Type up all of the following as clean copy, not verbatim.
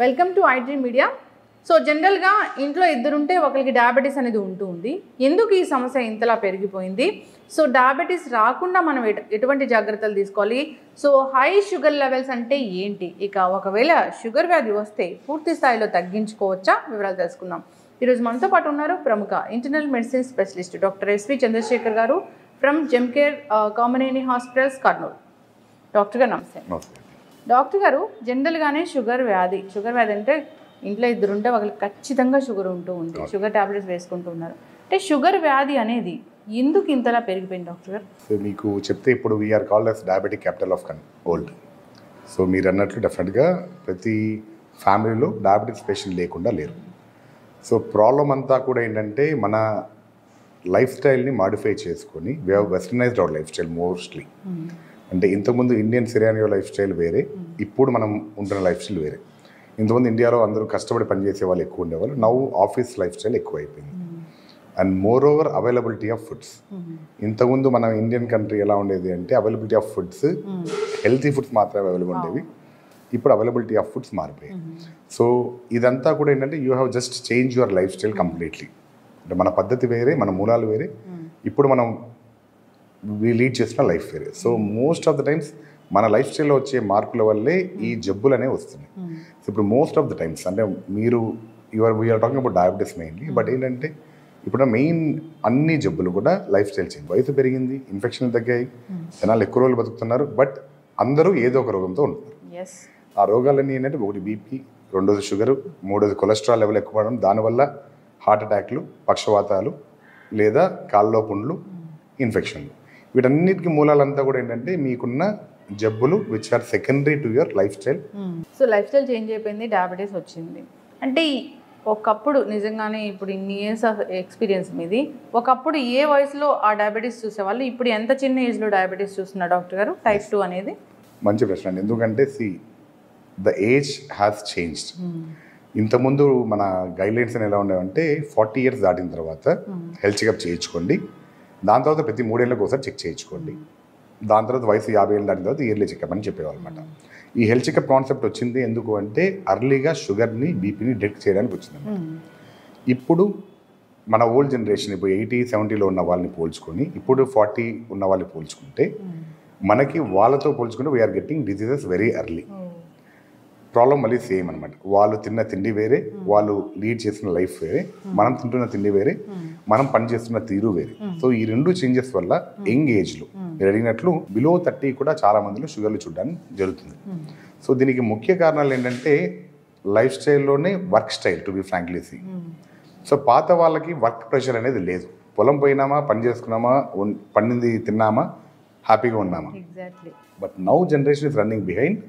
Welcome to iDream media. So జనరల్గా ఇంట్లో ఇద్దరుంటే ఒకరికి డయాబెటీస్ అనేది ఉంటుంది. ఎందుకు ఈ సమస్య ఇంతలా పెరిగిపోయింది? సో డయాబెటీస్ రాకుండా మనం ఎటువంటి జాగ్రత్తలు తీసుకోవాలి? సో హై షుగర్ లెవెల్స్ అంటే ఏంటి? ఇక ఒకవేళ షుగర్ వ్యాధి వస్తే పూర్తి స్థాయిలో తగ్గించుకోవచ్చా? వివరాలు తెలుసుకుందాం. ఈరోజు మనతో పాటు ఉన్నారు ప్రముఖ internal medicine specialist doctor S V Chandrasekhar గారు from Gemcare Kamineni hospitals, Kurnool. Doctor గారు నమస్తే. డాక్టర్ గారు, జనరల్గానే షుగర్ వ్యాధి అంటే ఇంట్లో ఇద్దరుంటే వాళ్ళకి ఖచ్చితంగా షుగర్ ఉంటూ ఉంది, షుగర్ టాబ్లెట్స్ వేసుకుంటూ ఉన్నారు. అంటే షుగర్ వ్యాధి అనేది ఎందుకు ఇంతలా పెరిగిపోయింది డాక్టర్ గారు? సో మీకు చెప్తే ఇప్పుడు we are called as diabetic capital of world. So మీరు అన్నట్లు డెఫినెట్గా ప్రతి ఫ్యామిలీలో డయాబెటిక్స్ పేషెంట్ లేకుండా లేరు. సో ప్రాబ్లం అంతా కూడా ఏంటంటే మన లైఫ్ స్టైల్ని మాడిఫై చేసుకొని we have westernised our life style mostly. అంటే ఇంతకుముందు ఇండియన్ సిరానియో లైఫ్ స్టైల్ వేరే, ఇప్పుడు మనం ఉంటున్న లైఫ్ స్టైల్ వేరే. ఇంతకుముందు ఇండియాలో అందరూ కష్టపడి పనిచేసే వాళ్ళు ఎక్కువ ఉండేవాళ్ళు. నౌ ఆఫీస్ లైఫ్ స్టైల్ ఎక్కువ అయిపోయింది. And more over availability of foods. ఇంతకుముందు మన ఇండియన్ కంట్రీ ఎలా ఉండేది అంటే availability of foods, healthy foods మాత్రమే అవైలబుల్ ఉండేవి. ఇప్పుడు అవైలబిలిటీ ఆఫ్ ఫుడ్స్ మారిపోయాయి. సో ఇదంతా కూడా ఏంటంటే you have just change your life style completely. అంటే మన పద్ధతి వేరే, మన మూలాలు వేరే, ఇప్పుడు మనం లీడ్ చేసిన లైఫ్ వేరే. So most of the times మన లైఫ్ స్టైల్లో వచ్చే మార్పుల వల్లే ఈ జబ్బులు అనేవి వస్తున్నాయి. సో ఇప్పుడు మోస్ట్ ఆఫ్ ద టైమ్స్ అంటే we are talking about diabetes mainly. But ఏంటంటే ఇప్పుడు మెయిన్ అన్ని జబ్బులు కూడా లైఫ్ స్టైల్ చేంజ్. వయసు పెరిగింది, ఇన్ఫెక్షన్లు తగ్గాయి, జనాలు ఎక్కువ రోజులు బతుకుతున్నారు. బట్ అందరూ ఏదో ఒక రోగంతో ఉంటున్నారు. ఆ రోగాలన్నీ ఏంటంటే ఒకటి బీపీ, రెండోది షుగరు, మూడోది కొలెస్ట్రాల్ లెవెల్ ఎక్కువ అవడం, దానివల్ల హార్ట్ అటాక్లు, పక్షవాతాలు లేదా కాళ్ళలో పుండ్లు, ఇన్ఫెక్షన్లు. వీటన్నిటికీ మూలాలంతా కూడా ఏంటంటే మీకున్న జబ్బులు which are secondary to your life style. So life style change అయిపోయింది, డయాబెటీస్ వచ్చింది. అంటే ఒకప్పుడు నిజంగానే ఇప్పుడు ఇన్ని ఇయర్స్ ఆఫ్ ఎక్స్పీరియన్స్ మీది, ఒకప్పుడు ఏ వయసులో ఆ డయాబెటీస్ చూసేవాళ్ళు, ఇప్పుడు ఎంత చిన్న ఏజ్లో డయాబెటీస్ చూస్తున్నారు డాక్టర్ గారు? టైప్ 2 అనేది మంచి ప్రశ్న అండి. ఎందుకంటే ద ఏజ్ హ్యాస్ చేంజ్డ్. ఇంతకుముందు మన గైడ్లైన్స్ అని ఎలా ఉండేవంటే 40 years దాటిన తర్వాత హెల్త్ చెకప్ చేయించుకోండి, దాని తర్వాత ప్రతి 3 ఏళ్ళకి ఒకసారి చెక్ చేయించుకోండి, దాని తర్వాత వయసు 50 ఏళ్ళు దాటిన తర్వాత ఇయర్లీ చెకప్ అని చెప్పేవాళ్ళు అనమాట. ఈ హెల్త్ చెకప్ కాన్సెప్ట్ వచ్చింది ఎందుకు అంటే అర్లీగా షుగర్ని, బీపీని డిటెక్ట్ చేయడానికి వచ్చింది. ఇప్పుడు మన ఓల్డ్ జనరేషన్ ఇప్పుడు 80-70లో ఉన్న వాళ్ళని పోల్చుకొని ఇప్పుడు 40 ఉన్న వాళ్ళని పోల్చుకుంటే మనకి వాళ్ళతో పోల్చుకుంటే we are getting diseases very early. Problem మళ్ళీ సేమ్ అనమాట. వాళ్ళు తిన్న తిండి వేరే, వాళ్ళు లీడ్ చేసిన లైఫ్ వేరే, మనం తింటున్న తిండి వేరే, మనం పనిచేస్తున్న తీరు వేరే. సో ఈ రెండు చేంజెస్ వల్ల యంగ్ ఏజ్లో మీరు అడిగినట్లు బిలో 30 కూడా చాలా మందిలో షుగర్లు చూడడానికి జరుగుతుంది. సో దీనికి ముఖ్య కారణాలు ఏంటంటే లైఫ్ స్టైల్లోనే work style, to be frankly see. So పాత వాళ్ళకి వర్క్ ప్రెషర్ అనేది లేదు. పొలం పోయినామా, పని చేసుకున్నామా, పండింది తిన్నామా, హ్యాపీగా ఉన్నామా. But now generation is running behind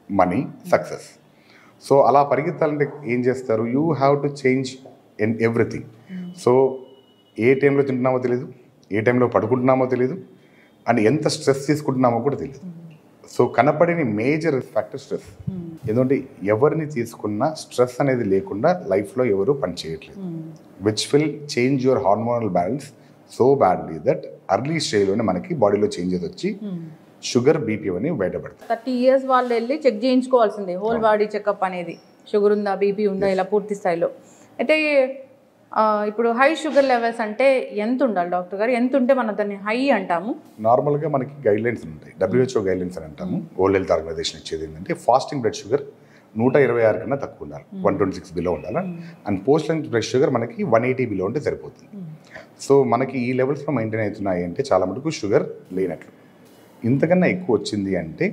money, success. So అలా పరిగెత్తాలంటే ఏం చేస్తారు? You have to change in everything. So ఏ టైంలో తింటున్నామో తెలియదు, ఏ టైంలో పడుకుంటున్నామో తెలియదు, అండ్ ఎంత స్ట్రెస్ తీసుకుంటున్నామో కూడా తెలియదు. సో కనపడిన మేజర్ ఫ్యాక్టర్ స్ట్రెస్. ఎందుకంటే ఎవరిని తీసుకున్నా స్ట్రెస్ అనేది లేకుండా లైఫ్లో ఎవరు పని చేయట్లేదు, which will change your hormonal balance so badly that early స్టేజ్లోనే మనకి బాడీలో చేంజెస్ వచ్చి షుగర్, బీపీ అని బయటపడతాయి. 30 years వాళ్ళు వెళ్ళి చెక్ చేయించుకోవాల్సిందే, హోల్ బాడీ చెకప్ అనేది. షుగర్ ఉందా, బీపీ ఉందా, ఇలా పూర్తి స్థాయిలో. అయితే ఇప్పుడు హై షుగర్ లెవెల్స్ అంటే ఎంత ఉండాలి డాక్టర్ గారు? ఎంత ఉంటే మనం దాన్ని హై అంటాము? నార్మల్గా మనకి గైడ్లైన్స్ ఉంటాయి, WHO గైడ్లైన్స్ అని అంటాము. వరల్డ్ హెల్త్ ఆర్గనైజేషన్ ఇచ్చేది ఏంటంటే ఫాస్టింగ్ బ్లడ్ షుగర్ 126 కన్నా తక్కువ ఉండాలి, 126 బిలో ఉండాలి. And post lunch blood sugar మనకి 180 బిలో ఉంటే సరిపోతుంది. సో మనకి ఈ లెవెల్స్లో మెయింటైన్ అవుతున్నాయి అంటే చాలా మటుకు షుగర్ లేనట్లు. ఇంతకన్నా ఎక్కువ వచ్చింది అంటే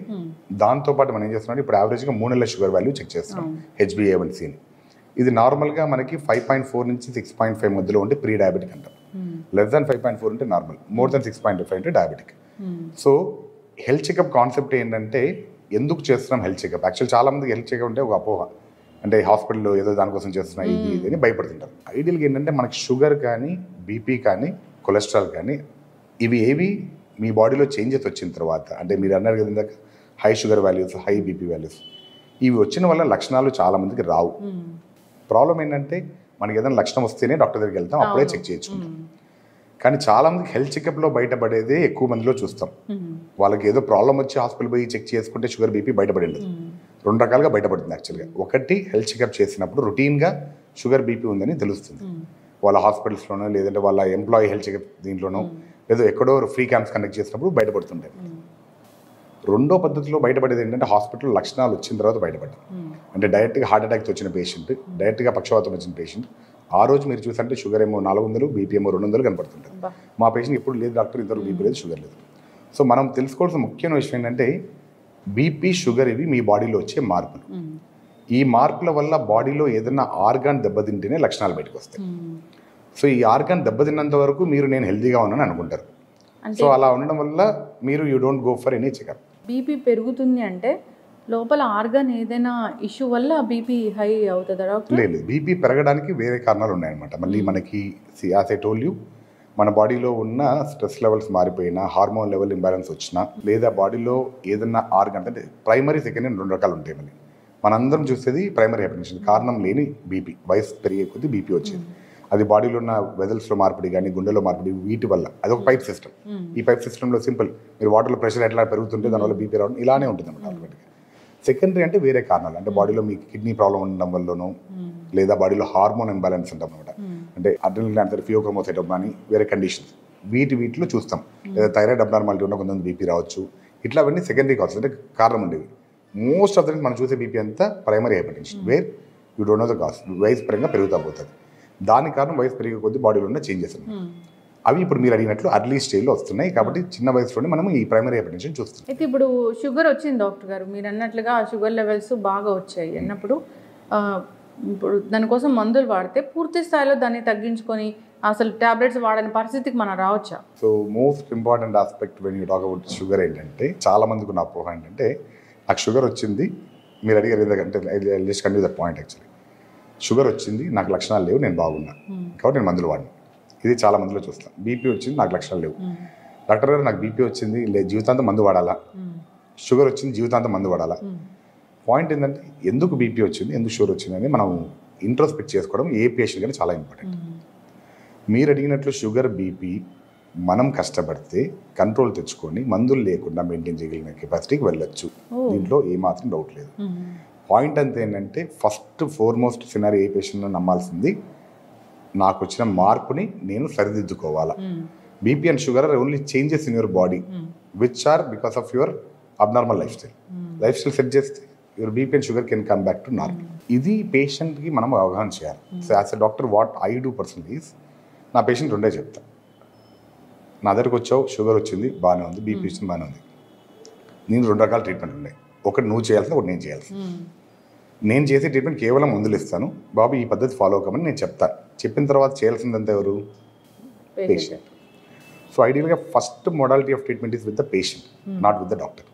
దాంతోపాటు మనం ఏం చేస్తున్నాం, ఇప్పుడు యావరేజ్గా 3 నెలల షుగర్ వాల్యూ చెక్ చేస్తున్నాం, HbA1cని. ఇది నార్మల్గా మనకి 5.4 నుంచి 6.5 మధ్యలో ఉంటే ప్రీ డయాబెటిక్ అంటాం. లెస్ దాన్ 5.4 ఉంటే నార్మల్, మోర్ దాన్ 6.5 అంటే diabetic. So health checkup concept ఏంటంటే ఎందుకు చేస్తున్నాం హెల్త్ చెకప్? యాక్చువల్ చాలా మందికి హెల్త్ చెకప్ అంటే ఒక అపోహ, అంటే హాస్పిటల్లో ఏదో దానికోసం చేస్తున్నా ఇది అని భయపడుతుంటారు. ఐడియల్గా ఏంటంటే మనకి షుగర్ కానీ, బీపీ కానీ, కొలెస్ట్రాల్ కానీ ఇవి ఏవి మీ బాడీలో చేంజెస్ వచ్చిన తర్వాత, అంటే మీరు అన్నారు కదా ఇందాక high sugar values, high BP values, ఇవి వచ్చిన వల్ల లక్షణాలు చాలా మందికి రావు. ప్రాబ్లం ఏంటంటే మనకి ఏదైనా లక్షణం వస్తేనే డాక్టర్ దగ్గరికి వెళ్తాం, అప్పుడే చెక్ చేయించుకుంటాం. కానీ చాలా మందికి హెల్త్ చెకప్లో బయటపడేదే ఎక్కువ మందిలో చూస్తాం. వాళ్ళకి ఏదో ప్రాబ్లం వచ్చి హాస్పిటల్ పోయి చెక్ చేసుకుంటే షుగర్, బీపీ బయటపడింది. 2 రకాలుగా బయటపడుతుంది యాక్చువల్గా. ఒకటి హెల్త్ చెకప్ చేసినప్పుడు రొటీన్గా షుగర్ బీపీ ఉందని తెలుస్తుంది, వాళ్ళ హాస్పిటల్స్లోనో లేదంటే వాళ్ళ ఎంప్లాయీ హెల్త్ చెకప్ దీంట్లోనో లేదో ఎక్కడో ఫ్రీ క్యాంప్స్ కండక్ట్ చేసినప్పుడు బయటపడుతుంటాయి. రెండో పద్ధతిలో బయటపడేది ఏంటంటే హాస్పిటల్ లక్షణాలు వచ్చిన తర్వాత బయటపడ్డాయి. అంటే డైరెక్ట్గా హార్ట్ అటాక్తో వచ్చిన పేషెంట్, డైరెక్ట్గా పక్షవాతం వచ్చిన పేషెంట్, ఆ రోజు మీరు చూసంటే షుగర్ ఏమో 400, బీపీ ఏమో 200 కనపడుతుంటుంది. మా పేషెంట్ ఎప్పుడు లేదు డాక్టర్, ఇంతవరకు బీపీ లేదు, షుగర్ లేదు. సో మనం తెలుసుకోవాల్సిన ముఖ్యమైన విషయం ఏంటంటే బీపీ, షుగర్ ఇవి మీ బాడీలో వచ్చే మార్పులు. ఈ మార్పుల వల్ల బాడీలో ఏదైనా ఆర్గాన్ దెబ్బతింటేనే లక్షణాలు బయటకు వస్తాయి. సో ఈ ఆర్గాన్ దెబ్బతిన్నంత వరకు మీరు నేను హెల్తీగా ఉన్నాను అనుకుంటారు. సో అలా ఉండడం వల్ల మీరు you don't go for any checkup. BP పెరుగుతుంది అంటే లోపల ఆర్గాన్ ఏదైనా ఇష్యూ వల్ల బీపీ హై అవుతుందా డాక్టర్? లేదు, బీపీ పెరగడానికి వేరే కారణాలు ఉన్నాయన్నమాట. మళ్ళీ మనకి యాజ్ ఐ టోల్డ్ యూ, మన బాడీలో ఉన్న స్ట్రెస్ లెవెల్స్ మారిపోయినా, హార్మోన్ లెవెల్ ఇంబ్యాలెన్స్ వచ్చినా, లేదా బాడీలో ఏదన్నా ఆర్గాన్ అంటే ప్రైమరీ, సెకండరీ 2 రకాలు ఉంటాయి. మళ్ళీ మనందరం చూసేది ప్రైమరీ హైపర్టెన్షన్, కారణం లేని బీపీ, వయసు పెరిగే కొద్దీ బీపీ వచ్చేది. అది బాడీలో ఉన్న వెజల్స్లో మార్పిడి కానీ, గుండెలో మార్పిడి, వీటి వల్ల. అదొక పైప్ సిస్టమ్. ఈ పైప్ సిస్టంలో సింపుల్, మీరు వాటర్లో ప్రెషర్ ఎట్లా పెరుగుతుంటే దానివల్ల బీపీ రావడం ఇలానే ఉంటుంది అన్నమాట ఆటోమేటిక్గా. సెకండరీ అంటే వేరే కారణాలు, అంటే బాడీలో మీకు కిడ్నీ ప్రాబ్లం ఉండడం వల్లనో, లేదా బాడీలో హార్మోన్ ఇంబ్యాలెన్స్ ఉంటాం అనమాట. అంటే అడ్రినల్ గ్లాండ్, ఫియోక్రోమోసైటోమ్ కానీ వేరే కండిషన్స్, వీటిలో చూస్తాం. లేదా థైరాయిడ్ అబ్నార్మాలిటీ ఉన్న కొంతమంది బీపీ రావచ్చు. ఇట్లా అవన్నీ సెకండరీ కాజెస్, అంటే కారణం ఉండేవి. మోస్ట్ ఆఫ్ ద మనం చూసే బీపీ అంతా primary hypertension, where you don't know the cause. వయసు పరంగా పెరుగుతా పోతుంది. దాని కారణం వయసు పెరిగే కొద్దీ బాడీలో ఉన్న చేంజెస్ ఉన్నాయి. అవి ఇప్పుడు మీరు అడిగినట్లు అర్లీ స్టేజ్లో వస్తున్నాయి. కాబట్టి చిన్న వయసులోనే మనం ఈ ప్రైమరీ హైపర్టెన్షన్ చూస్తున్నాం. అయితే ఇప్పుడు షుగర్ వచ్చింది డాక్టర్ గారు, మీరు అన్నట్లుగా షుగర్ లెవెల్స్ బాగా వచ్చాయి అన్నప్పుడు ఇప్పుడు దానికోసం మందులు వాడితే పూర్తి స్థాయిలో దాన్ని తగ్గించుకొని అసలు టాబ్లెట్స్ వాడని పరిస్థితికి మనం రావచ్చా? So most important aspect when you talk about sugar ఏంటంటే, చాలా మందికి ఉన్న అపోహ ఏంటంటే నాకు షుగర్ వచ్చింది, మీరు అడిగారు ఎందుకంటే just continue that point. Actually sugar వచ్చింది, నాకు లక్షణాలు లేవు, నేను బాగున్నా కాబట్టి నేను మందులు వాడిని. ఇది చాలా మందిలో చూస్తాను. బీపీ వచ్చింది, నాకు లక్షణాలు లేవు, డాక్టర్ గారు నాకు బీపీ వచ్చింది, జీవితాంతం మందు వాడాలా? షుగర్ వచ్చింది, జీవితాంతం మందు వాడాలా? పాయింట్ ఏంటంటే ఎందుకు బీపీ వచ్చింది, ఎందుకు షుగర్ వచ్చింది అని మనం ఇంట్రోస్పెక్ట్ చేసుకోవడం ఏ పేషెంట్ కానీ చాలా ఇంపార్టెంట్. మీరు అడిగినట్లు షుగర్, బీపీ మనం కష్టపడితే కంట్రోల్ తెచ్చుకొని మందులు లేకుండా మెయింటైన్ చేయగలిగిన కెపాసిటీకి వెళ్ళొచ్చు. దీంట్లో ఏమాత్రం డౌట్ లేదు. పాయింట్ అంతా ఏంటంటే ఫస్ట్ ఫోర్మోస్ట్ సినారీ ఏ పేషెంట్ను నమ్మాల్సింది, నాకు వచ్చిన మార్పుని నేను సరిదిద్దుకోవాలా. BP and sugar are only changes in your body which are because of your abnormal life style set చేస్తే your BP and sugar can come back to normal. ఇది పేషెంట్కి మనం అవగాహన చేయాలి. So as a doctor what I do personally is, నా patient రెండే చెప్తా. నా దగ్గరకు వచ్చావు, షుగర్ వచ్చింది, బాగానే ఉంది, బీపీ వచ్చింది, బాగానే ఉంది. నేను 2 రకాల ట్రీట్మెంట్ ఉన్నాయి. ఒకటి నువ్వు చేయాల్సింది, ఒకటి నేను చేయాల్సింది. నేను చేసే ట్రీట్మెంట్ కేవలం మందులు ఇస్తాను, బాబు ఈ పద్ధతి ఫాలో అవ్వమని నేను చెప్తాను. చెప్పిన తర్వాత చేయాల్సిందంతా ఎవరు? పేషెంట్. సో ఐడియల్గా first modality of treatment is with the patient, not with the doctor.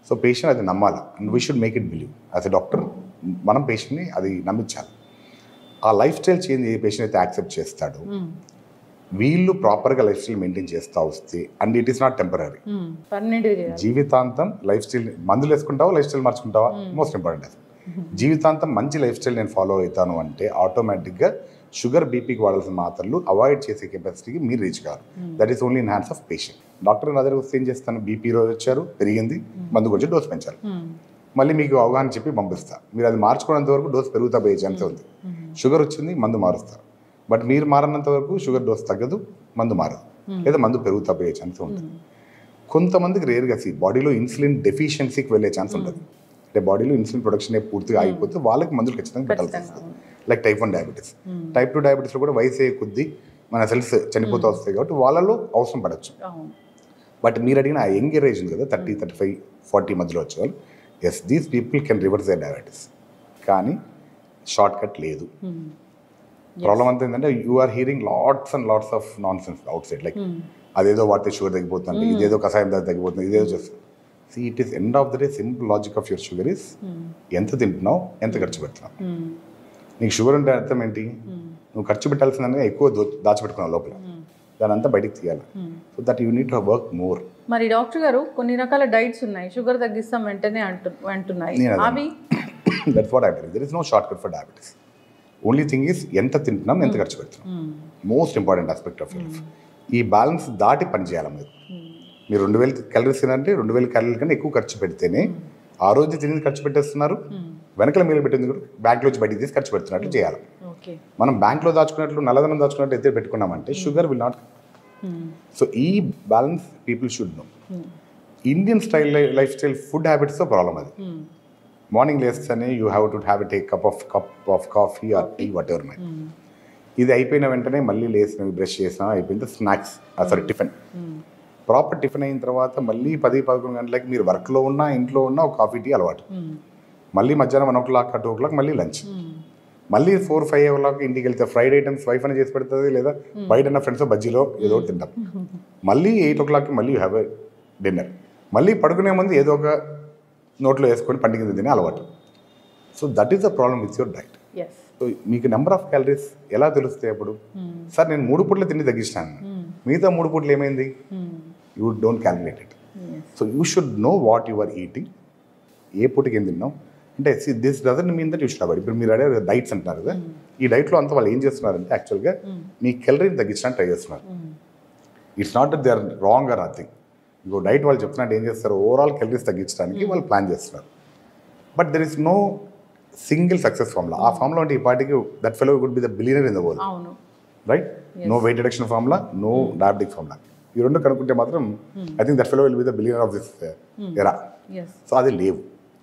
So patient అది నమ్మాలి and we should make it believe. As a doctor మనం పేషెంట్ని అది నమ్మించాలి. ఆ లైఫ్ స్టైల్ చేంజ్ ఏ పేషెంట్ అయితే యాక్సెప్ట్ చేస్తాడో, వీళ్ళు ప్రాపర్గా లైఫ్ స్టైల్ మెయింటైన్ చేస్తూ వస్తే, and it is not temporary, జీవితాంతం లైఫ్ స్టైల్. మందులు వేసుకుంటావా, లైఫ్ స్టైల్ మార్చుకుంటావా, మోస్ట్ ఇంపార్టెంట్ అది. జీవితాంతం మంచి లైఫ్ స్టైల్ నేను ఫాలో అవుతాను అంటే ఆటోమేటిక్గా షుగర్, బీపీకి వాడాల్సిన మాత్రలు అవాయిడ్ చేసే కెపాసిటీకి మీరు రీచ్ కావాలి. That is only in hands of patient. Doctor నా దగ్గర వస్తే ఏం చేస్తాను, బీపీ రోజు వచ్చారు, పెరిగింది, మందు కొంచెం డోస్ పెంచాలి, మళ్ళీ మీకు అవగాహన చెప్పి పంపిస్తా. మీరు అది మార్చుకున్నంత వరకు డోస్ పెరుగుతా పోయే ఛాన్స్ ఉంది. షుగర్ వచ్చింది, మందు మారుస్తారు. బట్ మీరు మారినంత వరకు షుగర్ డోస్ తగ్గదు, మందు మారదు, లేదా మందు పెరుగుతా పోయే ఛాన్స్ ఉంటుంది. కొంతమందికి రేర్గా బాడీలో ఇన్సులిన్ డెఫిషియన్సీకి వెళ్ళే ఛాన్స్ ఉంటుంది. అంటే బాడీలో ఇన్సులిన్ ప్రొడక్షన్ పూర్తిగా ఆగిపోతే వాళ్ళకి మందులు ఖచ్చితంగా పెట్టాల్సి వస్తుంది. Like type 1 diabetes. టైప్ 2 డయాబెటీస్లో కూడా వయసు అయ్యే కొద్దీ మన సెల్స్ చనిపోతూ వస్తాయి కాబట్టి వాళ్ళలో అవసరం పడవచ్చు. బట్ మీరు అడిగిన ఆ యంగ్ ఏజ్ ఉంది కదా, 30, 35, 40 మధ్యలో వచ్చేవాళ్ళు, yes these people can reverse the diabetes. కానీ షార్ట్ కట్ లేదు. ప్రాబ్లం అంతా ఏంటంటే you are hearing lots and lots of nonsense outside. Like అదేదో వాడితే షుగర్ తగ్గిపోతుంది, ఇదేదో కషాయం తగ్గిపోతుంది, ఇదేదో చేస్తుంది. See, it is end of the day, simple logic of your sugar is ఎంత తింటున్నావు, ఎంత ఖర్చు పెడుతున్నావు. నీకు షుగర్ ఉంటే అర్థం ఏంటి, నువ్వు ఖర్చు పెట్టాల్సిందని ఎక్కువ దాచిపెట్టుకున్నావు లోపల, దాని అంతా బయటికి తీయాలి. So that you need to work more. మరి డాక్టర్ గారు కొన్ని రకాల డైట్స్ ఉన్నాయి, షుగర్ తగ్గిస్తాం వెంటనే అంటున్నాయి. అవి that's what I mean. There is no shortcut for diabetes. Only thing is ఎంత తింటున్నాం, ఎంత ఖర్చు పెడుతున్నాం. Most important aspect of life. ఈ బ్యాలెన్స్ దాటి పని చేయాలి. మీరు 2000 క్యాలరీస్ తినంటే 2000 క్యాలరీల కన్నా ఎక్కువ ఖర్చు పెడితేనే ఆ రోజు తినేది ఖర్చు పెట్టేస్తున్నారు, వెనకల మీరు పెట్టింది కూడా బ్యాంక్లో వచ్చి బయటికి తీసి ఖర్చు పెడుతున్నట్లు చేయాలి. ఓకే. మనం బ్యాంక్లో దాచుకున్నట్లు నల్లధనం దాచుకున్నట్టు అయితే పెట్టుకున్నామంటే షుగర్ విల్ నాట్. సో ఈ balance people should know. Indian style life style food హ్యాబిట్స్తో ప్రాబ్లం అది. మార్నింగ్ లేస్తేనే you have to have take cup of coffee or tea whatever may. ఇది అయిపోయిన వెంటనే మళ్ళీ లేసినవి బ్రష్ చేసినా అయిపోయింది snacks, sorry tiffin. Proper tiffin అయిన తర్వాత మళ్ళీ 10-11 గంటలకి మీరు వర్క్లో ఉన్నా ఇంట్లో ఉన్నా ఒక కాఫీ టీ అలవాటు. మళ్ళీ మధ్యాహ్నం 1 o'clock 2 o'clock మళ్ళీ లంచ్. మళ్ళీ 4-5 o'clock ఇంటికి వెళ్తే ఫ్రైడ్ ఐటమ్స్ వైఫ్ అని చేసి పెడుతుంది, లేదా బయట ఉన్న ఫ్రెండ్స్ బజ్జీలో ఏదో ఒకటి తింటాం. మళ్ళీ 8 o'clock మళ్ళీ యూ హ్యావ్ ఎ డిన్నర్. మళ్ళీ పడుకునే ముందు ఏదో ఒక నోట్లో వేసుకొని పండుగ తినే అలవాటు. So that is the problem with your diet. So మీకు నెంబర్ ఆఫ్ క్యాలరీస్ ఎలా తెలుస్తాయి అప్పుడు? సార్ నేను 3 పూటలు తిండి తగ్గించాను, మిగతా 3 పూటలు ఏమైంది? You don't calculate it. So you should know what you are eating. ఏ పూటకి ఏం తిన్నాం అంటే this doesn't mean that you should avoid. ఇప్పుడు మీరు అడిగే డైట్స్ అంటున్నారు కదా, ఈ డైట్లో అంతా వాళ్ళు ఏం చేస్తున్నారంటే యాక్చువల్గా మీ క్యాలరీని తగ్గించడానికి ట్రై చేస్తున్నారు. It's not that they are wrong or nothing. ఇంకో డైట్ వాళ్ళు చెప్తున్నట్టు ఏం చేస్తారు, ఓవరాల్ క్యాలరీస్ తగ్గించడానికి వాళ్ళు ప్లాన్ చేస్తున్నారు. But there is no single success formula. ఆ ఫార్ములా అంటే ఈ పార్టీకి that fellow would be the billionaire in the world, right? No weight reduction formula, no diabetic formula. ఈ రెండు కనుక్కుంటే మాత్రం I think that fellow will be the billionaire of this era. So అది లేవు.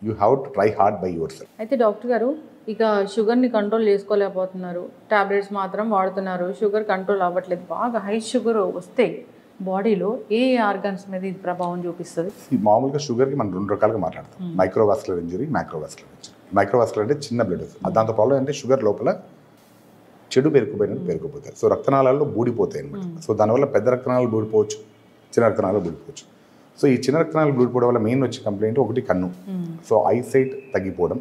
You have to try hard by yourself. అయితే doctor గారు ఇక షుగర్ని కంట్రోల్ చేసుకోలేకపోతున్నారు, టాబ్లెట్స్ మాత్రం వాడుతున్నారు, షుగర్ కంట్రోల్ అవ్వట్లేదు. బాగా హై షుగర్ వస్తే బాడీలో ఏ ఆర్గన్స్ మీద ఇది ప్రభావం చూపిస్తుంది? మామూలుగా షుగర్కి మనం 2 రకాలుగా మాట్లాడతాం, microvascular injury, microvascular injury. Microvascular అంటే చిన్న బ్లడ్. దాంతో ప్రాబ్లం అంటే షుగర్ లోపల చెడు పేరుకుపోయినట్టు పేరుకుపోతాయి. సో రక్తనాళాల్లో బూడిపోతాయి అనమాట. సో దానివల్ల పెద్ద రక్తనాళాలు బూడిపోవచ్చు, చిన్న రక్తనాళాలు బూడిపోవచ్చు. సో ఈ చిన్న రక్తనాళాలు బూడిపోవడం వల్ల మెయిన్ వచ్చే కంప్లైంట్ ఒకటి కన్ను. సో ఐసైట్ తగ్గిపోవడం,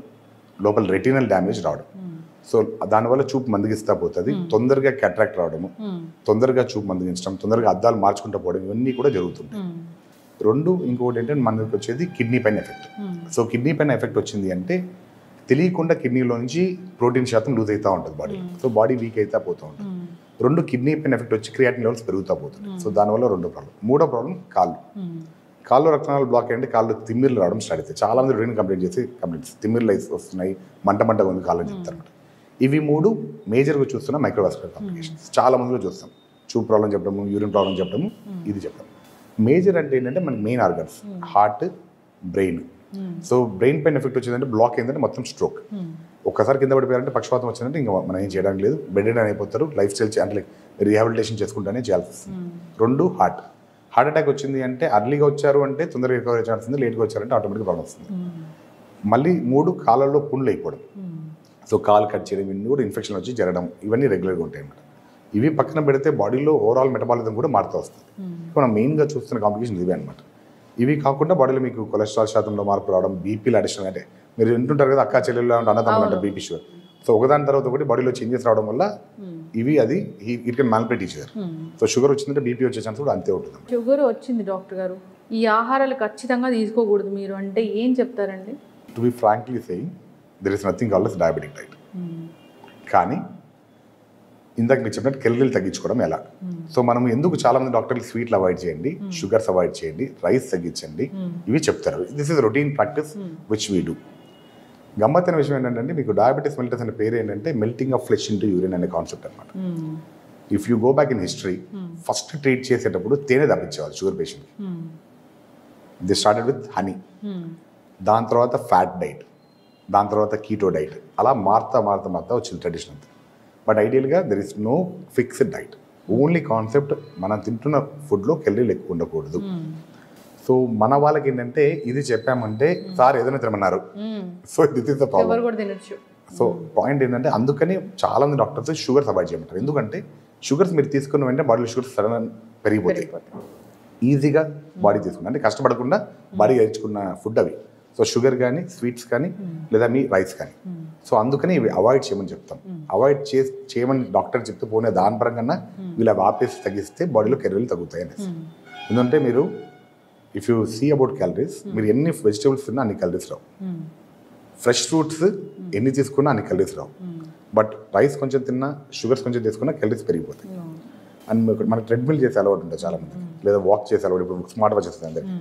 లోపల రెటినల్ డ్యామేజ్ రావడం. సో దానివల్ల చూపు మందగిస్తా పోతుంది, తొందరగా క్యాట్రాక్ట్ రావడము, తొందరగా చూపు మందగించడం, తొందరగా అద్దాలు మార్చుకుంటూ పోవడం, ఇవన్నీ కూడా జరుగుతుంటాయి. 2 ఇంకొకటి ఏంటంటే మనకి వచ్చేది కిడ్నీ పైన ఎఫెక్ట్. సో కిడ్నీ పైన ఎఫెక్ట్ వచ్చింది అంటే తెలియకుండా కిడ్నీలో నుంచి ప్రోటీన్ శాతం లూజ్ అవుతూ ఉంటుంది బాడీ. సో బాడీ వీక్ అవుతా పోతూ ఉంటుంది. 2 కిడ్నీ పైన ఎఫెక్ట్ వచ్చి క్రియాటిన్ లెవెల్స్ పెరుగుతూ పోతుంది. సో దానివల్ల 2 ప్రాబ్లం. 3వ ప్రాబ్లం కాళ్ళు రక్తనాళాలు బ్లాక్ అయ్యండి, కాళ్ళు తిమ్మిర్లు రావడం స్టార్ట్ అవుతాయి. చాలా మంది యూరిన్ కంప్లైంట్స్ తిమ్మిర్లు వస్తున్నాయి, మంటగా ఉంది కాళ్ళని చెప్తారు అనమాట. ఇవి 3 మేజర్గా చూస్తున్న మైక్రోవాస్కులర్ కాంప్లికేషన్స్. చాలా మందిలో చూస్తాం, చూపు ప్రాబ్లం చెప్పడము, యూరిన్ ప్రాబ్లం చెప్పడము, ఇది చెప్పడం. మేజర్ అంటే ఏంటంటే మనకి main organs heart, brain. So brain పైన ఎఫెక్ట్ వచ్చిందంటే బ్లాక్ అయిందంటే మొత్తం స్ట్రోక్. ఒక్కసారి కింద పడిపోయారంటే పక్షపాతం వచ్చిందంటే ఇంకా మనం ఏం చేయడానికి లేదు, బెడ్ రిడన్ అయిపోతారు. లైఫ్ స్టైల్ అంటే రీహాబిలిటేషన్ చేసుకుంటూనే చేయాల్సి వస్తుంది. 2 హార్ట్ అటాక్ వచ్చింది అంటే అర్లీగా వచ్చారు అంటే తొందరగా రికవరీ ఛాన్స్ ఉంది, లేట్గా వచ్చారంటే ఆటోమేటిక్గా ప్రాబ్లం వస్తుంది. మళ్ళీ 3 కాళ్ళల్లో పుండ్లు అయిపోవడం. సో కాలు కట్ చేయడం, ఇవన్నీ కూడా ఇన్ఫెక్షన్ వచ్చి జరగడం, ఇవన్నీ రెగ్యులర్గా ఉంటాయి అన్నమాట. ఇవి పక్కన పెడితే బాడీలో ఓవరాల్ మెటబాలిజం కూడా మారుతూ వస్తుంది. మనం మెయిన్గా చూస్తున్న కాంప్లికేషన్స్ ఇవే అనమాట. ఇవి కాకుండా బాడీలో మీకు కొలెస్ట్రాల్ శాతంలో మార్పు రావడం, బీపీలు అడిషన్, అంటే మీరు వింటుంటారు కదా అక్క చెల్లెళ్ళు అంటే అన్నదమ్ములు అంటే బీపీ షుగర్. సో ఒకదాని తర్వాత ఒకటి బాడీలో చేంజెస్ రావడం వల్ల ఇవి అది it can manipulate each other. So sugar వచ్చిందంటే బీపీ వచ్చే ఛాన్స్ కూడా అంతే ఉంటుంది. షుగర్ వచ్చింది డాక్టర్ గారు, ఈ ఆహారాలు ఖచ్చితంగా తీసుకోకూడదు మీరు అంటే ఏం చెప్తారండి? To be frankly saying there is nothing called diabetic diet. కానీ ఇందాక మీరు చెప్పినట్టు కెలరీలు తగ్గించుకోవడం ఎలా? సో మనం ఎందుకు చాలా మంది డాక్టర్లు స్వీట్లు అవాయిడ్ చేయండి, షుగర్స్ అవాయిడ్ చేయండి, రైస్ తగ్గించండి ఇవి చెప్తారు. This is routine practice which we do. గమ్మత్తైన విషయం ఏంటంటే మీకు డయాబెటీస్ మెల్టస్ అనే పేరు ఏంటంటే melting of flesh into urine అనే కాన్సెప్ట్ అనమాట. If you go back in history, first treat చేసేటప్పుడు తేనె తప్పించేవాళ్ళు షుగర్ పేషెంట్కి. ది స్టార్టెడ్ విత్ హనీ, దాని తర్వాత ఫ్యాట్ డైట్, దాని తర్వాత కీటో డైట్, అలా మారుతా వచ్చింది ట్రెడిషన్ అంతా. బట్ ఐడియల్గా there is no fixed diet. Only concept మనం తింటున్న ఫుడ్లో కెలరీలు ఎక్కువ ఉండకూడదు. సో మన వాళ్ళకి ఏంటంటే ఇది చెప్పామంటే సార్ ఏదైనా తినమన్నారు, so this is the problem. So point ఏంటంటే అందుకని చాలా మంది డాక్టర్స్ షుగర్స్ అవాయిడ్ చేయమంటారు. ఎందుకంటే షుగర్స్ మీరు తీసుకున్న వెంటనే బాడీలో షుగర్స్ సడన్ పెరిగిపోతాయి. ఈజీగా బాడీ తీసుకున్న అంటే కష్టపడకుండా బాడీ గెలుచుకున్న ఫుడ్ అవి. సో షుగర్ కానీ, స్వీట్స్ కానీ, లేదా మీ రైస్ కానీ. సో అందుకని ఇవి అవాయిడ్ చేయమని చెప్తాం. అవాయిడ్ చేయమని డాక్టర్ చెప్తే పోనే దాని పరంగా వీళ్ళు అవి ఆపేసి తగ్గిస్తే బాడీలో కెలరీలు తగ్గుతాయి అనేసి. ఎందుకంటే మీరు if you see about calories, మీరు ఎన్ని వెజిటేబుల్స్ తిన్నా అన్ని క్యాలరీస్ రావు. ఫ్రెష్ ఫ్రూట్స్ ఎన్ని తీసుకున్నా అన్ని క్యాలరీస్ రావు. బట్ రైస్ కొంచెం తిన్నా, షుగర్స్ కొంచెం తీసుకున్నా క్యాలరీస్ పెరిగిపోతాయి. అండ్ మనకి ట్రెడ్మిల్ చేసే అలవాటు ఉంటుంది చాలా మంది, లేదా వాక్ చేసే అలవాటు. ఇప్పుడు స్మార్ట్ వాచ్ వస్తుంది అందరికి.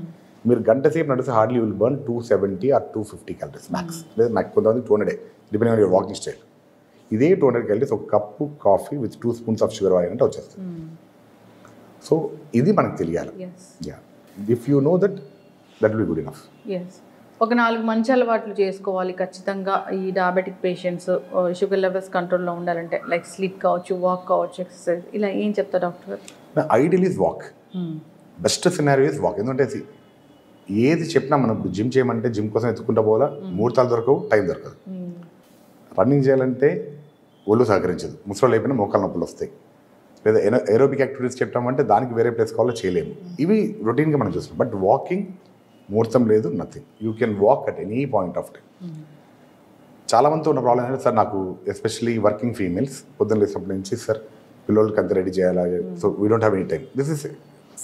మీరు గంట సేపు నడిస్తే hardly will burn 270 or 250 calories max, లేదా నాకు కొంతమంది 200 depending on your walking style. ఇదే 200 calories ఒక కప్పు coffee with 2 spoons of sugar వాడినంటే వచ్చేస్తుంది. సో ఇది మనకు తెలియాలి. If you know that will be good enough. ఒక 4 మంచి అలవాట్లు చేసుకోవాలి ఖచ్చితంగా ఈ డయాబెటిక్ పేషెంట్స్ షుగర్ లెవెల్స్ కంట్రోల్లో ఉండాలంటే, లైక్ స్లీప్ కావచ్చు, వాక్ కావచ్చు, ఎక్సర్సైజ్, ఇలా ఏం చెప్తారు doctor? Ideal is walk. Best scenario is walk. ఎందుకంటే ఏది చెప్పినా మనం జిమ్ చేయమంటే జిమ్ కోసం ఎత్తుకుంటా పోవాలా, ముహూర్తాలు దొరకవు, టైం దొరకదు. రన్నింగ్ చేయాలంటే ఒళ్ళు సహకరించదు, ముసలు అయిపోయినా మోకాలు నొప్పులు వస్తాయి. లేదా ఏరోబిక్ యాక్టివిటీస్ చెప్పామంటే దానికి వేరే ప్లేస్ కావాలో చేయలేము. ఇవి రొటీన్గా మనం చూస్తాం. బట్ వాకింగ్ ముహూర్తం లేదు, nothing. You can walk at any point of time. చాలా మందితో ఉన్న ప్రాబ్లం ఏంటంటే, సార్ నాకు ఎస్పెషల్లీ వర్కింగ్ ఫీమేల్స్ పొద్దున్న లేచినప్పటి నుంచి సార్ పిల్లలకి అంత రెడీ చేయాలా, so we don't have any time. This is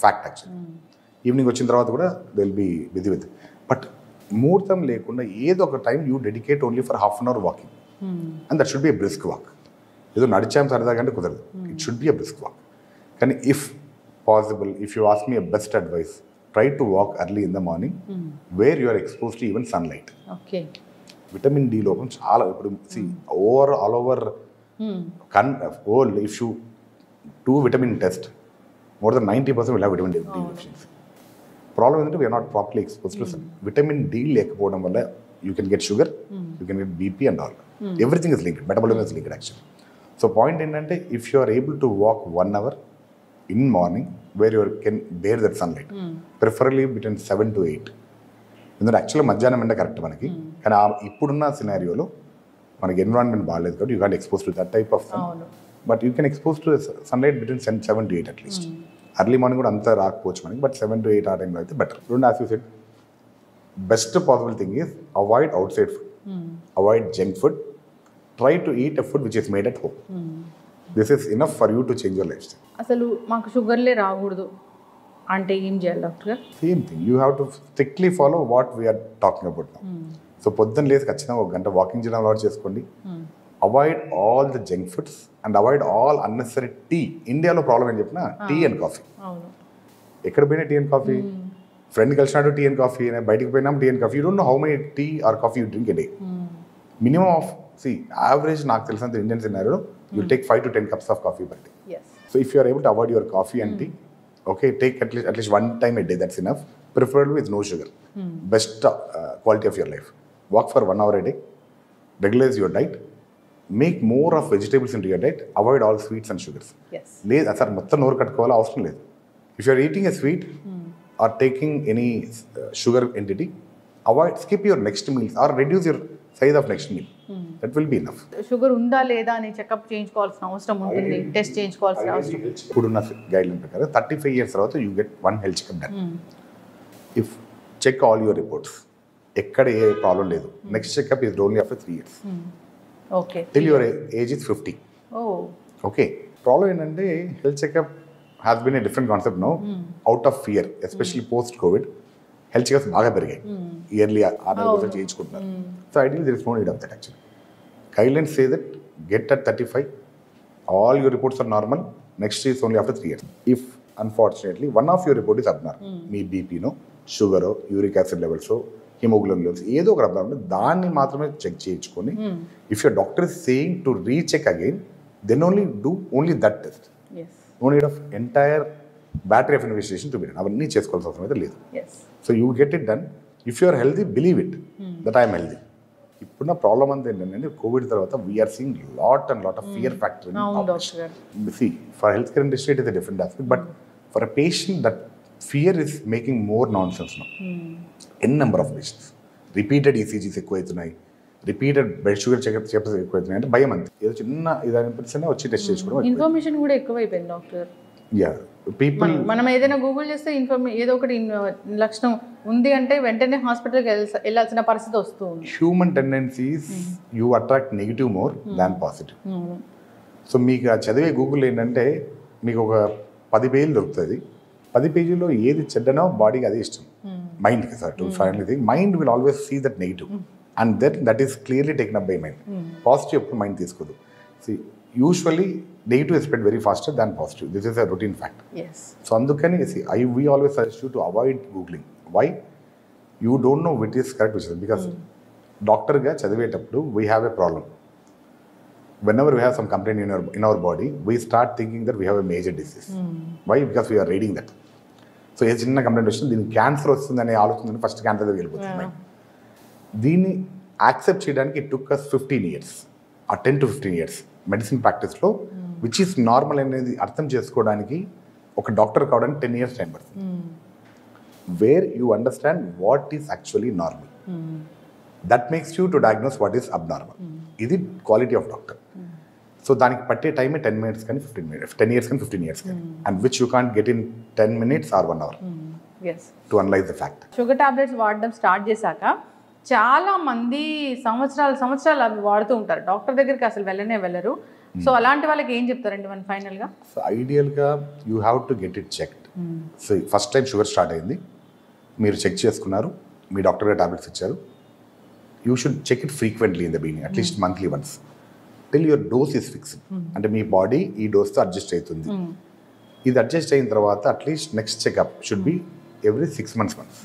fact actually. Evening వచ్చిన తర్వాత కూడా they will be busy with. But ముహూర్తం లేకుండా ఏదో ఒక time you dedicate only for half an hour walking, and that should be a brisk walk. ఏదో నడిచాం సరదాగా అంటే కుదరదు, it should be a brisk walk. కానీ if possible, if you ask me a best advice, try to walk early in the morning where you are exposed to even sunlight. Okay. Vitamin D లోపం చాలా ఇప్పుడు see all over if you do vitamin test, more than 90% will have vitamin D deficiency. Problem ఏంటంటే we are not properly exposed to sun. Vitamin D లేకపోవడం వల్ల you can get sugar, you can get BP and all. Everything is linked. Metabolism is linked actually. So point ఏంటంటే if you are able to walk 1 hour in morning where you can bear that sunlight, preferably between 7 to 8. ఎందుకంటే యాక్చువల్గా మధ్యాహ్నం అంటే correct మనకి, కానీ ఇప్పుడున్న సినారియోలో మనకి environment బాగాలేదు కాబట్టి you can't expose to that type of sun, but you can expose to sunlight between 7 to 8 at least. Early morning కూడా అంతా రాకపోవచ్చు మనకి, బట్ 7 to 8 ఆ టైంలో అయితే బెటర్. రెండు as you said, best possible thing is avoid outside food, avoid junk food, try to eat a food which is made at home. This is enough for you to change your life style. అసలు మాకు షుగర్లే రాకూడదు అంటే ఏం చేయాలి doctor గారు? Same thing, you have to strictly follow what we are talking about now. So పొద్దున్న లేసి ఖచ్చితంగా 1 గంట వాకింగ్ చేయడం అలవాటు చేసుకోండి. Avoid all the junk foods and avoid all unnecessary tea. ఇండియాలో ప్రాబ్లం ఏం చెప్పినా టీ అండ్ కాఫీ. ఎక్కడ పోయినా టీ అండ్ కాఫీ, ఫ్రెండ్ కలిసినట్టు టీ అండ్ కాఫీ, బయటకు పోయినా tea and coffee. You don't know how many tea or coffee you drink a day. Minimum of average నాకు తెలిసినంత ఇండియన్ సినారియోలో you take 5 to 10 cups of coffee per day. So if you are able to avoid your coffee and tea, okay, take at least 1 time a day, that's enough. Preferably with no sugar. Best quality of your life. Walk for 1 hour a day. Regularize your diet. Make more of vegetables into your diet. Avoid all sweets and sugars. లేదు sir మొత్తం నోరు కట్టుకోవాలా అవసరం లేదు. If you are eating a sweet or taking any sugar entity, skip your next meals or reduce your size of next meal. That will be enough. Sugar ఉందా లేదా అని checkup చేయించుకోవాల్సిన అవసరం ఉంటుంది, టెస్ట్ చేయించుకోవాల్సిన అవసరం. ఇప్పుడున్న గైడ్లైన్ ప్రకారం 35 years తర్వాత you get 1 health checkup done. If check all your reports, ఎక్కడ ఏ ప్రాబ్లం లేదు, next checkup is only after 3 years. Okay, till your age is 50. Okay, problem ఏంటంటే health checkup has been a different concept now, out of fear, especially post covid. Health checkups బాగా పెరిగాయి, yearly 6 చేయించుకుంటున్నారు. So ideally there is no need of that actually. Guidelines say that get at 35, all your reports are normal, next is only after 3 years. If unfortunately one of your report is abnormal, మీ BP నో, షుగరో, uric acid లెవెల్సో, haemoglobin levels ఏదో ఒక ప్రాబ్లం, దాన్ని మాత్రమే check చేయించుకొని, if your doctor is saying to recheck again, then only do only that test. No need of entire battery of investigation to be done. అవన్నీ చేసుకోవాల్సిన అవసరం అయితే లేదు. So you get it done. If you are healthy, believe it that I'm healthy. ఇప్పుడున్న problem అంతా ఏంటంటే covid తర్వాత we are seeing lot of fear factor. For health care industry it is a different aspect, but for a patient that fear is making more non sense now. N number of patients repeated ECGs ఎక్కువవుతున్నాయి, repeated blood sugar checkups ఎక్కువవుతున్నాయి. అంటే భయం అంతే, ఏదో చిన్న ఇది అనిపిస్తేనే వచ్చి test చేసుకోవడం. ఇన్ఫర్మేషన్ కూడా ఎక్కువైపోయింది డాక్టర్. పీపుల్ మనం ఏదైనా గూగుల్ చేస్తే ఏదో ఒకటి లక్షణం ఉంది అంటే వెంటనే హాస్పిటల్కి వెళ్ళాల్సిన పరిస్థితి వస్తుంది. Human tendencies you attract negative more than positive. So మీకు ఆ చదివే గూగుల్ ఏంటంటే మీకు ఒక 10 పేజీలు దొరుకుతుంది. 10 పేజీలో ఏది చెడ్డనో బాడీకి అదే ఇష్టం, మైండ్కి. Sir to final thing, mind will always see that negative and that is clearly taken up by mind. Positive ఎప్పుడు మైండ్ తీసుకోదు. Usually negative spread very faster than positive. This is a routine fact. Yes. So అందుకని we always suggest you to avoid googling. Why? You don't know which is correct which is. Because డాక్టర్గా చదివేటప్పుడు we have a problem. whenever we have some complaint in our body, we start thinking that we have a major disease. Why? Because we are reading that. So ఏ చిన్న complaint వచ్చింది దీనికి cancer వస్తుందనే ఆలోచన first cancer దగ్గర వెళ్ళిపోతుంది. దీన్ని accept చేయడానికి ఇట్ టుక్ అస్ 15 years ఆ 10 to 15 years మెడిసిన్ ప్రాక్టీస్లో విచ్ ఈస్ నార్మల్ అనేది అర్థం చేసుకోవడానికి ఒక డాక్టర్ కావడానికి 10 years టైం పడుతుంది. Where you understand what is actually normal, that makes you to diagnose what is abnormal. ఇది క్వాలిటీ ఆఫ్ డాక్టర్. సో దానికి పట్టే టైమే 10 minutes కానీ 15 minutes, 10 years కానీ 15 years కానీ, and which you can't get in 10 minutes or 1 hour to analyse the fact. Sugar tablets వాడడం start చేశాక చాలా మంది సంవత్సరాలు అవి వాడుతూ ఉంటారు, డాక్టర్ దగ్గరికి అసలు వెళ్ళరు. సో అలాంటి వాళ్ళకి ఏం చెప్తారండి మనం ఫైనల్గా? సో ఐడియల్గా you have to get it checked. So first time sugar start అయింది, మీరు చెక్ చేసుకున్నారు, మీ డాక్టర్ గారు టాబ్లెట్స్ ఇచ్చారు. You should check it frequently in the beginning, at least monthly once, till your dose is fixed. అంటే మీ body ఈ డోస్తో adjust అవుతుంది. ఇది అడ్జస్ట్ అయిన తర్వాత at least next checkup should be every 6 months once.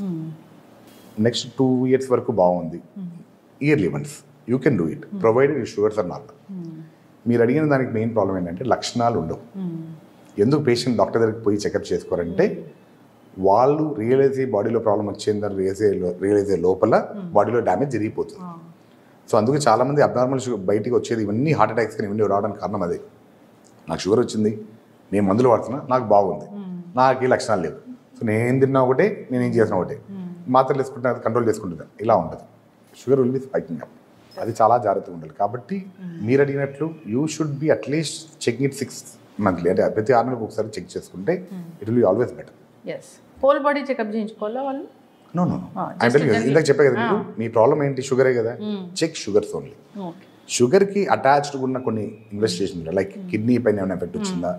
Next 2 years వరకు బాగుంది, yearly once you can do it provided you sugars are normal. మీరు అడిగిన దానికి మెయిన్ ప్రాబ్లం ఏంటంటే లక్షణాలు ఉండవు. ఎందుకు పేషెంట్ డాక్టర్ దగ్గరికి పోయి చెకప్ చేసుకోరంటే వాళ్ళు రియలైజ్ అయ్యి బాడీలో ప్రాబ్లం వచ్చిందని రియలైజ్ అయ్యే లోపల బాడీలో డ్యామేజ్ జరిగిపోతుంది. సో అందుకే చాలామంది అబ్నార్మల్ షుగర్ బయటికి వచ్చేది ఇవన్నీ హార్ట్ అటాక్స్ కానీ ఇవన్నీ రావడానికి కారణం అదే. నాకు షుగర్ వచ్చింది, నేను మందులు వాడుతున్నా, నాకు బాగుంది, నాకు ఈ లక్షణాలు లేవు, సో నేను తిన్నా ఒకటే, నేను ఏం చేసిన ఒకటే, మాత్రలు వేసుకుంటే అది కంట్రోల్ చేసుకుంటుంది, ఇలా ఉంటుంది. Sugar will be spiking up. అది చాలా జాగ్రత్తగా ఉండాలి. కాబట్టి మీరు అడిగినట్లు you should be at least checking it 6 monthly, అంటే ప్రతి 6 నెలలకు ఒకసారి చెక్ చేసుకుంటే it will be always better. Whole body checkup చేయించుకోవాలా వాళ్ళు? నో ఇందాక చెప్పే కదా మీకు, మీ ప్రాబ్లం ఏంటి? షుగరే కదా, చెక్ షుగర్స్ ఓన్లీ. షుగర్కి అటాచ్డ్ ఉన్న కొన్ని ఇన్వెస్టిగేషన్ లైక్ కిడ్నీ పైన ఏమైనా ఎఫెక్ట్ వచ్చిందా,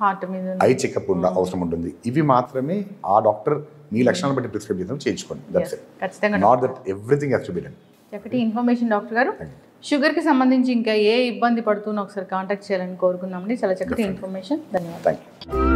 హార్ట్ మీద ఐ చెకప్ అవసరం ఉంటుంది. ఇవి మాత్రమే ఆ డాక్టర్ మీ లక్షణాలను బట్టి ప్రిస్క్రైబ్ చేస్తాం, చేయించుకోండి. That's it, not that everything has to be done. చక్కటి ఇన్ఫర్మేషన్ డాక్టర్ గారు. షుగర్కి సంబంధించి ఇంకా ఏ ఇబ్బంది పడుతున్నా ఒకసారి కాంటాక్ట్ చేయాలని కోరుకుందామండి. చాలా చక్కటి ఇన్ఫర్మేషన్. ధన్యవాదాలు. Thank you.